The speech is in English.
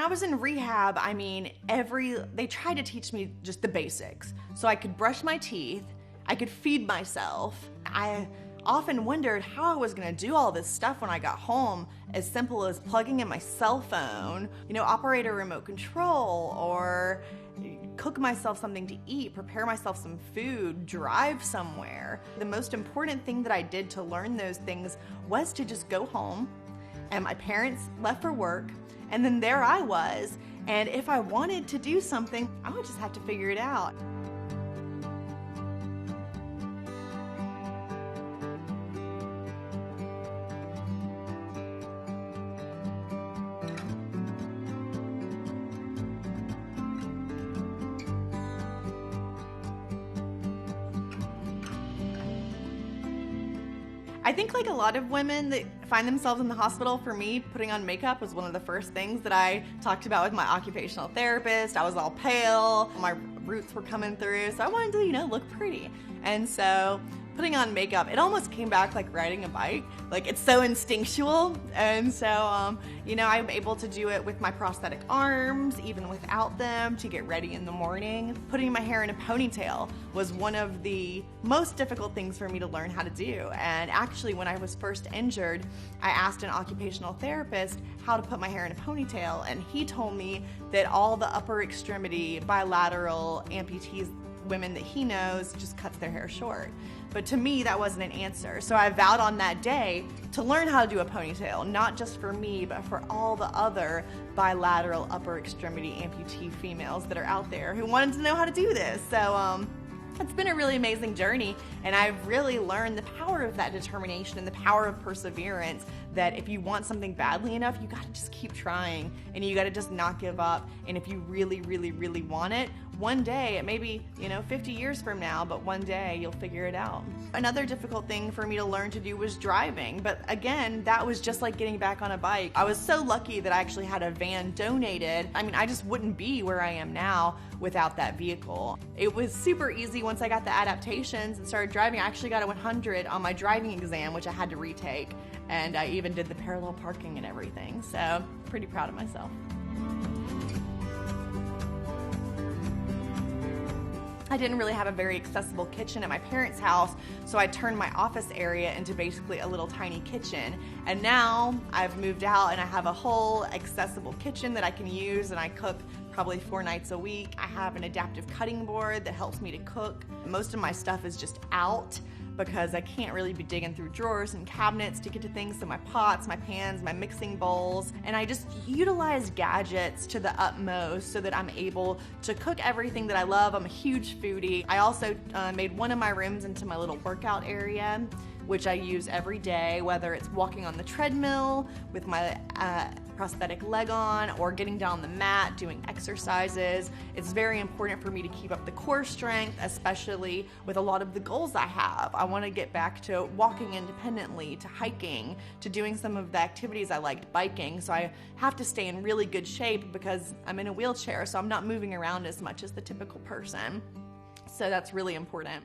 was in rehab, I mean, they tried to teach me just the basics. So I could brush my teeth, I could feed myself. I often wondered how I was gonna do all this stuff when I got home, as simple as plugging in my cell phone, operate a remote control, or cook myself something to eat, prepare myself some food, drive somewhere. The most important thing that I did to learn those things was to just go home, and my parents left for work, and then there I was, and if I wanted to do something, I would just have to figure it out. I think like a lot of women that find themselves in the hospital, for me, putting on makeup was one of the first things that I talked about with my occupational therapist. I was all pale, my roots were coming through, so I wanted to, look pretty. And so putting on makeup, it almost came back like riding a bike. Like, it's so instinctual. And so, I'm able to do it with my prosthetic arms, even without them, to get ready in the morning. Putting my hair in a ponytail was one of the most difficult things for me to learn how to do. And actually, when I was first injured, I asked an occupational therapist how to put my hair in a ponytail, and he told me that all the upper extremity bilateral amputees, women that he knows, just cuts their hair short. But to me, that wasn't an answer. So I vowed on that day to learn how to do a ponytail, not just for me, but for all the other bilateral upper extremity amputee females that are out there who wanted to know how to do this. So it's been a really amazing journey, and I've really learned the power of that determination and the power of perseverance, that if you want something badly enough, you gotta just keep trying, and you gotta just not give up. And if you really, really, really want it, one day, it may be, 50 years from now, but one day you'll figure it out. Another difficult thing for me to learn to do was driving, but again, that was just like getting back on a bike. I was so lucky that I actually had a van donated. I mean, I just wouldn't be where I am now without that vehicle. It was super easy once I got the adaptations and started driving. I actually got a 100 on my driving exam, which I had to retake, and I even did the parallel parking and everything, so pretty proud of myself. I didn't really have a very accessible kitchen at my parents' house, so I turned my office area into basically a little tiny kitchen. And now I've moved out and I have a whole accessible kitchen that I can use, and I cook probably 4 nights a week. I have an adaptive cutting board that helps me to cook. Most of my stuff is just out because I can't really be digging through drawers and cabinets to get to things. So my pots, my pans, my mixing bowls, and I just utilize gadgets to the utmost so that I'm able to cook everything that I love. I'm a huge foodie. I also made one of my rooms into my little workout area, which I use every day, whether it's walking on the treadmill with my prosthetic leg on, or getting down the mat doing exercises. It's very important for me to keep up the core strength, especially with a lot of the goals I have. I want to get back to walking independently, to hiking, to doing some of the activities I liked, biking. So I have to stay in really good shape because I'm in a wheelchair, so I'm not moving around as much as the typical person. So that's really important.